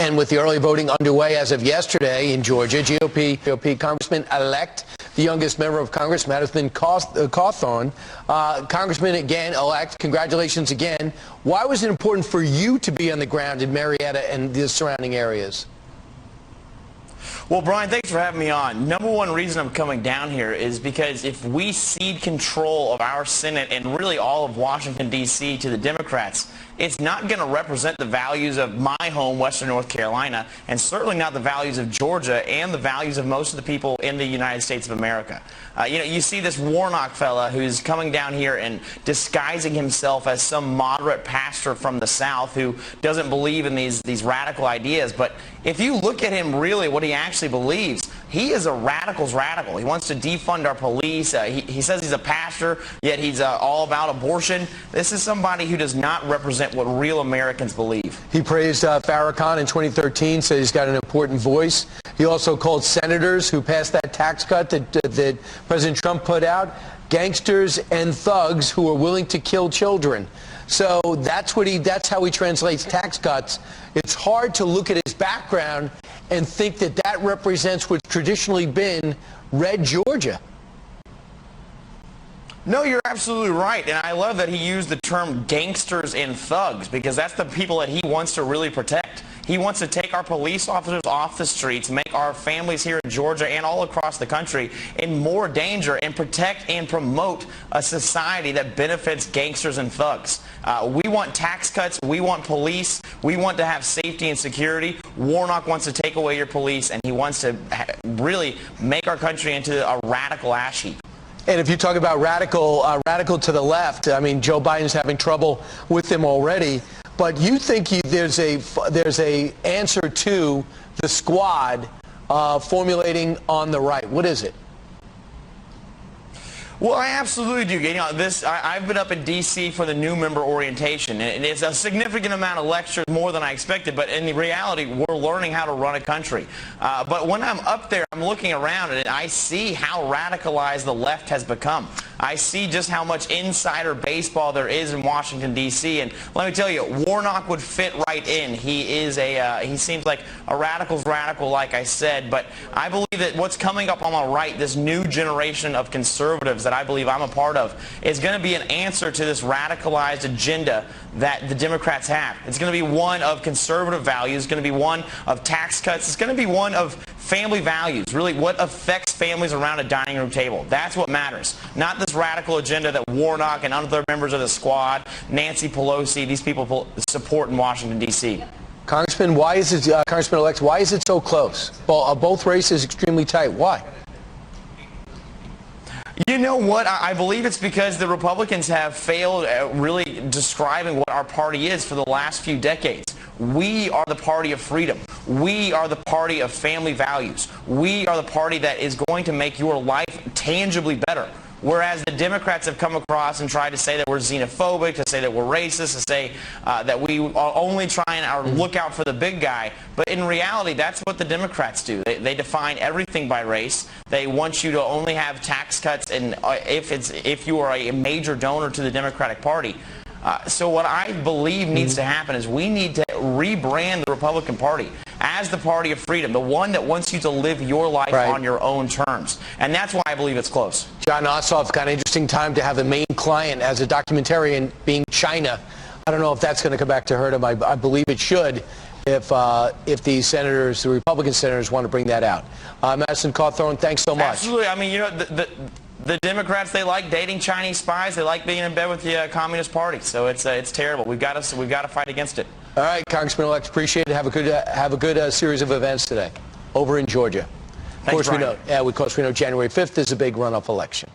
And with the early voting underway as of yesterday in Georgia, GOP Congressman-elect, the youngest member of Congress, Madison Cawthorn, Congressman again elect, congratulations again. Why was it important for you to be on the ground in Marietta and the surrounding areas? Well, Brian, thanks for having me on. Number one reason I'm coming down here is because if we cede control of our Senate and really all of Washington, D.C. to the Democrats, it's not going to represent the values of my home, Western North Carolina, and certainly not the values of Georgia and the values of most of the people in the United States of America. You see this Warnock fella who's coming down here and disguising himself as some moderate pastor from the South who doesn't believe in these radical ideas. But if you look at him really, what he actually believes, he is a radical's radical. He wants to defund our police. He says he's a pastor, yet he's all about abortion. This is somebody who does not represent what real Americans believe. He praised Farrakhan in 2013, said he's got an important voice. He also called senators who passed that tax cut that President Trump put out gangsters and thugs who are willing to kill children. So that's how he translates tax cuts. It's hard to look at his background and think that that represents what's traditionally been red Georgia. No, you're absolutely right, and I love that he used the term gangsters and thugs because that's the people that he wants to really protect. He wants to take our police officers off the streets, make our families here in Georgia and all across the country in more danger, and protect and promote a society that benefits gangsters and thugs. We want tax cuts. We want police. We want to have safety and security. Warnock wants to take away your police, and he wants to really make our country into a radical ash heap. And if you talk about radical to the left, I mean, Joe Biden's having trouble with them already. But you think there's a answer to the squad formulating on the right. What is it? Well, I absolutely do. I've been up in D.C. for the new member orientation, and it's a significant amount of lectures, more than I expected, but in reality, we're learning how to run a country. But when I'm up there, I'm looking around, and I see how radicalized the left has become. I see just how much insider baseball there is in Washington, D.C., and let me tell you, Warnock would fit right in. He seems like a radical's radical, like I said, but I believe that what's coming up on the right, this new generation of conservatives that I believe I'm a part of, is going to be an answer to this radicalized agenda that the Democrats have. It's going to be one of conservative values. It's going to be one of tax cuts. It's going to be one of family values, really what affects families around a dining room table. That's what matters, not this radical agenda that Warnock and other members of the squad, Nancy Pelosi, these people support in Washington, D.C. Congressman, why is it, Congressman-elect, why is it so close? Both races extremely tight. Why? You know what? I believe it's because the Republicans have failed at really describing what our party is for the last few decades. We are the party of freedom. We are the party of family values. We are the party that is going to make your life tangibly better. Whereas the Democrats have come across and tried to say that we're xenophobic, to say that we're racist, to say that we are only trying to look out for the big guy. But in reality, that's what the Democrats do. They define everything by race. They want you to only have tax cuts and if you are a major donor to the Democratic Party. So what I believe needs to happen is we need to rebrand the Republican Party as the party of freedom, the one that wants you to live your life on your own terms. And that's why I believe it's close. John Ossoff, kind of interesting time to have the main client as a documentarian being China. I don't know if that's going to come back to hurt him. I believe it should if the senators, the Republican senators, want to bring that out. Madison Cawthorn, thanks so much. Absolutely. I mean, you know, the Democrats, they like dating Chinese spies. They like being in bed with the Communist Party. So it's terrible. We've got to fight against it. All right, Congressman-elect, appreciate it. Have a good series of events today over in Georgia. Of course, we know January 5th is a big runoff election.